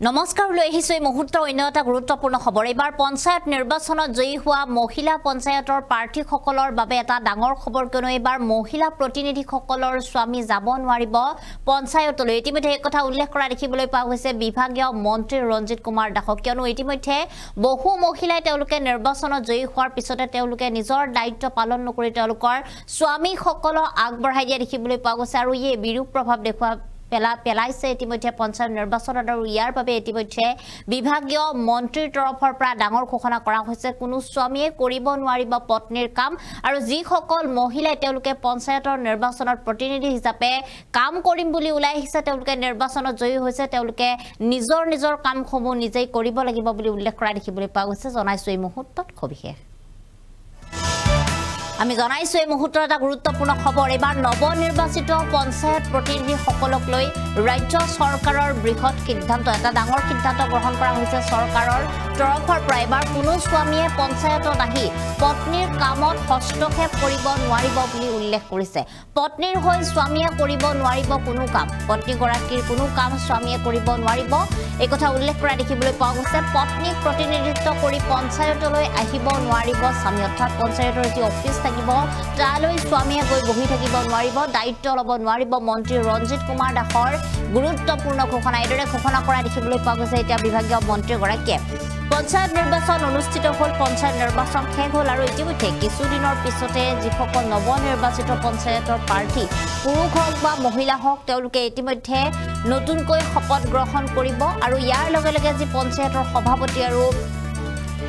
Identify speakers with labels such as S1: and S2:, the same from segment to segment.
S1: নমস্কাৰ লৈ আহিছো এই মুহূৰ্তৰ অন্য এটা গুৰুত্বপূৰ্ণ খবৰ এবাৰ পঞ্চায়ত নিৰ্বাচনত জয়ী হোৱা মহিলা পঞ্চায়তৰ প্ৰাৰ্থীসকলৰ বাবে এটা ডাঙৰ খবৰ কিয়নো এবাৰ মহিলা প্ৰতিনিধিসকলৰ স্বামী যাব নোৱাৰিব পঞ্চায়তলৈ ইতিমধ্যে এই কথা উল্লেখ কৰা দেখিবলৈ পোৱা গৈছে বিভাগীয় মন্ত্ৰী ৰঞ্জিত কুমাৰ দাসক কিয়নো ইতিমধ্যে বহু মহিলাই তেওঁলোকে নিৰ্বাচনত জয়ী হোৱাৰ পিছতে তেওঁলোকে নিজৰ দায়িত্ব পালন নকৰি তেওঁলোকৰ স্বামীসকলক আগবঢ়াই দিয়া দেখিবলৈ পোৱা গৈছে আৰু এই বিৰূপ প্ৰভাৱ দেখুৱা পেলাইছে ইতিমধ্যে পঞ্চায়ত নিৰ্বাচনত আৰু ইয়াৰ বাবে ইতিমধ্যে বিভাগীয় মন্ত্ৰীৰ তৰফৰ পৰা ডাঙৰ ঘোষণা কৰা হৈছে কোনো স্বামীয়ে কৰিব নোৱাৰিব পত্নীৰ কাম আৰু যিসকল মহিলাই তেওঁলোকে পঞ্চায়তৰ নিৰ্বাচনত প্ৰতিনিধি হিচাপে কাম কৰিম বুলি ওলাই আহিছে তেওঁলোকে নিৰ্বাচনত জয়ী হৈছে তেওঁলোকে নিজৰ কামসমূহ নিজেই কৰিব লাগিব বুলি উল্লেখ কৰা দেখিবলৈ পোৱা গৈছে জনাইছো এই মুহূৰ্তত সবিশেষ আমি জনাইছো এই মুহূৰ্তৰ এটা গুৰুত্বপূৰ্ণ খবৰ এবাৰ নৱনিৰ্বাচিত পঞ্চায়ত প্ৰতিনিধিসকলক লৈ ৰাজ্য চৰকাৰৰ বৃহৎ সিদ্ধান্ত এটা ডাঙৰ সিদ্ধান্ত গ্ৰহণ কৰা হৈছে চৰকাৰৰ তৰফৰ পৰা এবাৰ কোনো স্বামীয়ে পঞ্চায়তত আহি পত্নীৰ কামত হস্তক্ষেপ কৰিব নোৱাৰিব বুলি উল্লেখ কৰিছে পত্নীৰ হৈ স্বামীয়ে কৰিব নোৱাৰিব কোনো কাম পত্নীগৰাকীৰ কোনো কাম স্বামীয়ে কৰিব নোৱাৰিব এই কথা উল্লেখ কৰা দেখিবলৈ পোৱা গৈছে পত্নীক প্ৰতিনিধিত্ব কৰি পঞ্চায়তলৈ আহিব নোৱাৰিব স্বামী অৰ্থাৎ পঞ্চায়তৰ যি অফিচ থাকিব তালৈ স্বামীয়ে গৈ বহি থাকিব নোৱাৰিব দায়িত্ব ল'ব নোৱাৰিব মন্ত্ৰী ৰঞ্জিত কুমাৰ দাসৰ গুৰুত্বপূৰ্ণ ঘোষণা এইদৰে ঘোষণা কৰা দেখিবলৈ পোৱা গৈছে এতিয়া বিভাগীয় মন্ত্ৰীগৰাকীয়ে পঞ্চায়ত নিৰ্বাচন অনুষ্ঠিত হ'ল পঞ্চায়ত নিৰ্বাচন শেষ হ'ল আৰু ইতিমধ্যে কিছুদিনৰ পিছতে যিসকল নৱনিৰ্বাচিত পঞ্চায়তৰ প্ৰাৰ্থী পুৰুষ হওক বা মহিলা হওক তেওঁলোকে ইতিমধ্যে নতুনকৈ শপত গ্ৰহণ কৰিব আৰু ইয়াৰ লগে লগে যি পঞ্চায়তৰ সভাপতি আৰু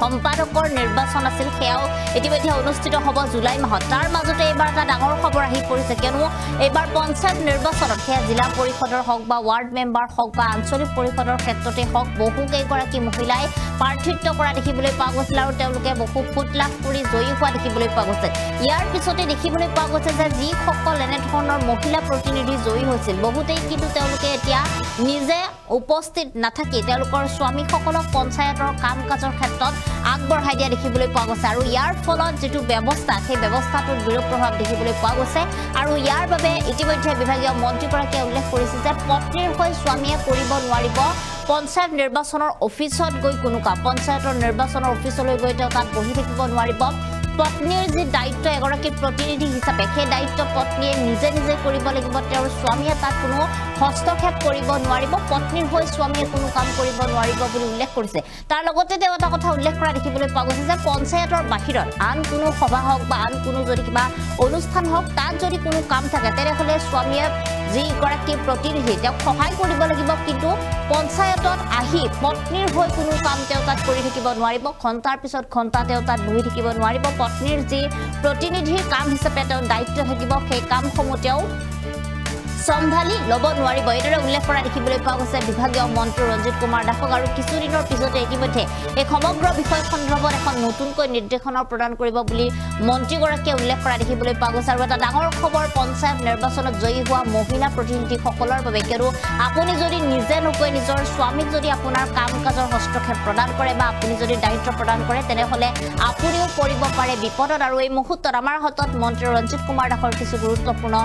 S1: সম্পাদকৰ নিৰ্বাচন আছিল সেয়াও ইতিমধ্যে অনুষ্ঠিত হ'ব জুলাই মাহত তাৰ মাজতে এবাৰ এটা ডাঙৰ খবৰ আহি পৰিছে কিয়নো এবাৰ পঞ্চায়ত নিৰ্বাচনত সেয়া জিলা পৰিষদৰ হওক বা ৱাৰ্ড মেম্বাৰ হওক বা আঞ্চলিক পৰিষদৰ ক্ষেত্ৰতে হওক বহুকেইগৰাকী মহিলাই প্ৰাৰ্থিত্ব কৰা দেখিবলৈ পোৱা গৈছিল আৰু তেওঁলোকে বহু ফুট লাভ কৰি জয়ী হোৱা দেখিবলৈ পোৱা গৈছে ইয়াৰ পিছতে দেখিবলৈ পোৱা গৈছে যে যিসকল এনেধৰণৰ মহিলা প্ৰতিনিধি জয়ী হৈছিল বহুতেই কিন্তু তেওঁলোকে এতিয়া নিজে উপস্থিত নাথাকি তেওঁলোকৰ স্বামীসকলক পঞ্চায়তৰ কাম কাজৰ ক্ষেত্ৰত আগবঢ়াই দিয়া দেখিবলৈ পোৱা গৈছে আৰু ইয়াৰ ফলত যেটো ব্যৱস্থা সেই ব্যৱস্থাটোৰ বিৰূপ প্ৰভাৱ দেখিবলৈ পোৱা গৈছে আৰু ইয়াৰ বাবে ইতিমধ্যে বিভাগীয় মন্ত্ৰীগৰাকীয়ে উল্লেখ কৰিছে যে পত্নীৰ হৈ স্বামীয়ে কৰিব নোৱাৰিব পঞ্চায়ত নিৰ্বাচনৰ অফিচত গৈ কোনো কাম পঞ্চায়তৰ নিৰ্বাচনৰ অফিচলৈ গৈ তেওঁ তাত বহি থাকিব নোৱাৰিব পত্নীৰ যি দায়িত্ব এগৰাকী প্ৰতিনিধি হিচাপে সেই দায়িত্ব পত্নীয়ে নিজে কৰিব লাগিব তেওঁৰ স্বামীয়ে তাত কোনো হস্তক্ষেপ কৰিব নোৱাৰিব পত্নীৰ হৈ স্বামীয়ে কোনো কাম কৰিব নোৱাৰিব বুলি উল্লেখ কৰিছে তাৰ লগতে তেওঁ এটা কথা উল্লেখ কৰা দেখিবলৈ পোৱা গৈছে যে পঞ্চায়তৰ বাহিৰত আন কোনো সভা হওক বা আন কোনো যদি কিবা অনুষ্ঠান হওক তাত যদি কোনো কাম থাকে তেনেহ'লে স্বামীয়ে যিগৰাকী প্ৰতিনিধি তেওঁক সহায় কৰিব লাগিব কিন্তু পঞ্চায়তত আহি পত্নীৰ হৈ কোনো কাম তেওঁ তাত কৰি থাকিব নোৱাৰিব ঘণ্টাৰ পিছত ঘণ্টা তেওঁ তাত বহি থাকিব নোৱাৰিব পত্নীৰ যি প্ৰতিনিধিৰ কাম হিচাপে তেওঁ দায়িত্ব থাকিব সেই কামসমূহ তেওঁ সম্ভালি ল'ব নোৱাৰিব এইদৰে উল্লেখ কৰা দেখিবলৈ পোৱা গৈছে বিভাগীয় মন্ত্ৰী ৰঞ্জিত কুমাৰ দাসক আৰু কিছুদিনৰ পিছতে ইতিমধ্যে এই সমগ্ৰ বিষয় সন্দৰ্ভত এখন নতুনকৈ নিৰ্দেশনা প্ৰদান কৰিব বুলি মন্ত্ৰীগৰাকীয়ে উল্লেখ কৰা দেখিবলৈ পোৱা গৈছে আৰু এটা ডাঙৰ খবৰ পঞ্চায়ত নিৰ্বাচনত জয়ী হোৱা মহিলা প্ৰতিনিধিসকলৰ বাবে কিয়নো আপুনি যদি নিজে নকৈ নিজৰ স্বামীক যদি আপোনাৰ কাম কাজৰ হস্তক্ষেপ প্ৰদান কৰে বা আপুনি যদি দায়িত্ব প্ৰদান কৰে তেনেহ'লে আপুনিও পৰিব পাৰে বিপদত আৰু এই মুহূৰ্তত আমাৰ হাতত মন্ত্ৰী ৰঞ্জিত কুমাৰ দাসৰ কিছু গুৰুত্বপূৰ্ণ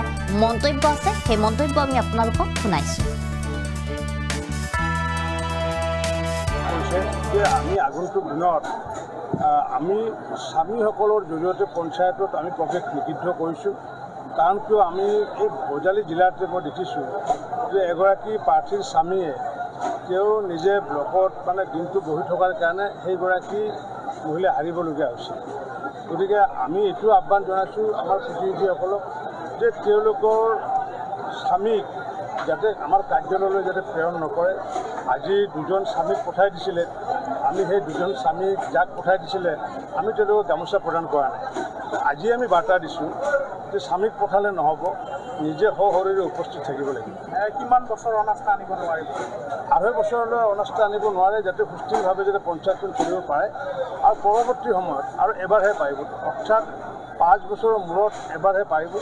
S1: মন্তব্য আছে সেই মন্তব্য আমি আপোনালোকক শুনাইছো
S2: আমি আগন্তুক দিনত আমি স্বামীসকলৰ জৰিয়তে পঞ্চায়তত আমি প্ৰৱেশ নিষিদ্ধ কৰিছোঁ কাৰণ কিয় আমি এই বজালী জিলাতে মই দেখিছোঁ যে এগৰাকী প্ৰাৰ্থীৰ স্বামীয়ে তেওঁ নিজে ব্লকত মানে দিনটো বহি থকাৰ কাৰণে সেইগৰাকী মহিলা হাৰিবলগীয়া হৈছে গতিকে আমি এইটো আহ্বান জনাইছোঁ আমাৰ প্ৰতিনিধিসকলক যে তেওঁলোকৰ স্বামীক যাতে আমাৰ কাৰ্যালয়লৈ যাতে প্ৰেৰণ নকৰে আজি দুজন স্বামীক পঠাই দিছিলে আমি সেই দুজন স্বামীক যাক পঠাই দিছিলে আমি তেওঁলোকক গামোচা প্ৰদান কৰা নাই আজি আমি বাৰ্তা দিছোঁ যে স্বামীক পঠালে নহ'ব নিজে সশৰীৰে উপস্থিত থাকিব লাগিব কিমান বছৰ অনাস্থা আনিব নোৱাৰিব 2.5 বছৰলৈ অনাস্থা আনিব নোৱাৰে যাতে সুস্থিৰভাৱে যাতে পঞ্চায়তখন চলিব পাৰে আৰু পৰৱৰ্তী সময়ত আৰু এবাৰহে পাৰিব অৰ্থাৎ 5 বছৰৰ মূৰত এবাৰহে পাৰিব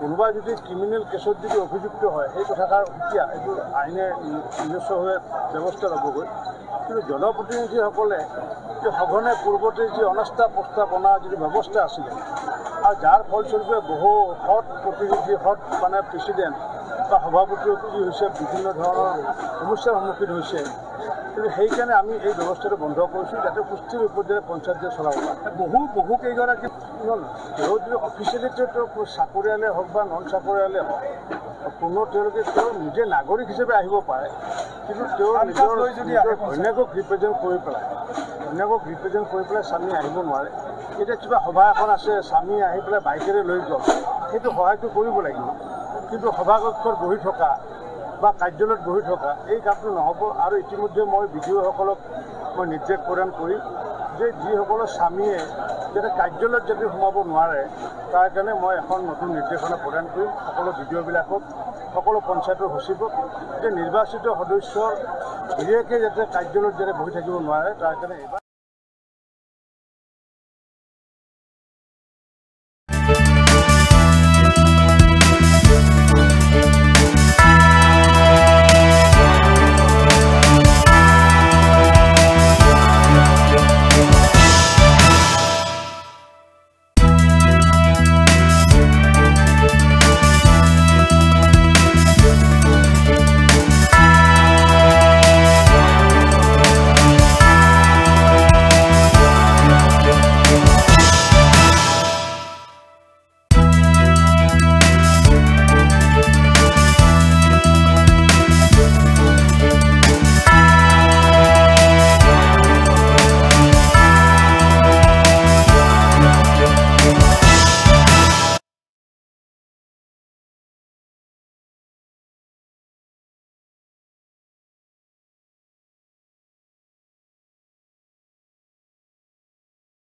S2: কোনোবা যদি ক্ৰিমিনেল কেছত যদি অভিযুক্ত হয় সেই কথাষাৰ সুকীয়া এইটো আইনে নিজস্বভাৱে ব্যৱস্থা ল'বগৈ কিন্তু জনপ্ৰতিনিধিসকলে সঘনে পূৰ্বতে যি অনাস্থা প্ৰস্তাৱনা যদি ব্যৱস্থা আছিলে আৰু যাৰ ফলস্বৰূপে বহু হট প্ৰতিনিধি হট মানে প্ৰেচিডেণ্ট বা সভাপতিও কি হৈছে বিভিন্ন ধৰণৰ সমস্যাৰ সন্মুখীন হৈছে। কিন্তু সেইকাৰণে আমি এই ব্যৱস্থাটো বন্ধ কৰিছোঁ যাতে সুস্থিৰ পৰ্যায়ত পঞ্চায়তে চলাব পাৰে। বহু কেইগৰাকী তেওঁ যদি অফিচিয়েলিটো চাকৰিয়ালে হওক বা নন চাকৰিয়ালে হওক কোনো তেওঁলোকে তেওঁ নিজে নাগৰিক হিচাপে আহিব পাৰে, কিন্তু তেওঁ নিজৰ ঘৈণীয়েকক ৰিপ্ৰেজেণ্ট কৰি পেলাই স্বামী আহিব নোৱাৰে। এতিয়া কিবা সভা এখন আছে, স্বামী আহি পেলাই বাইকেৰে লৈ গ'ল, সেইটো সহায়টো কৰিব লাগিব। কিন্তু সভাকক্ষত বহি থকা বা কাৰ্যালয়ত বহি থকা এই কামটো নহ'ব। আৰু ইতিমধ্যে মই বিডিঅ'সকলক মই নিৰ্দেশ প্ৰদান কৰিম যে যিসকলৰ স্বামীয়ে যাতে কাৰ্যালয়ত যাতে সোমাব নোৱাৰে তাৰ কাৰণে মই এখন নতুন নিৰ্দেশনা প্ৰদান কৰিম সকলো বিডিঅ'বিলাকক, সকলো পঞ্চায়তৰ সচিবক, যে নিৰ্বাচিত সদস্যৰ গিৰিয়েকে যাতে কাৰ্যালয়ত যাতে বহি থাকিব নোৱাৰে তাৰ কাৰণে এইবাৰ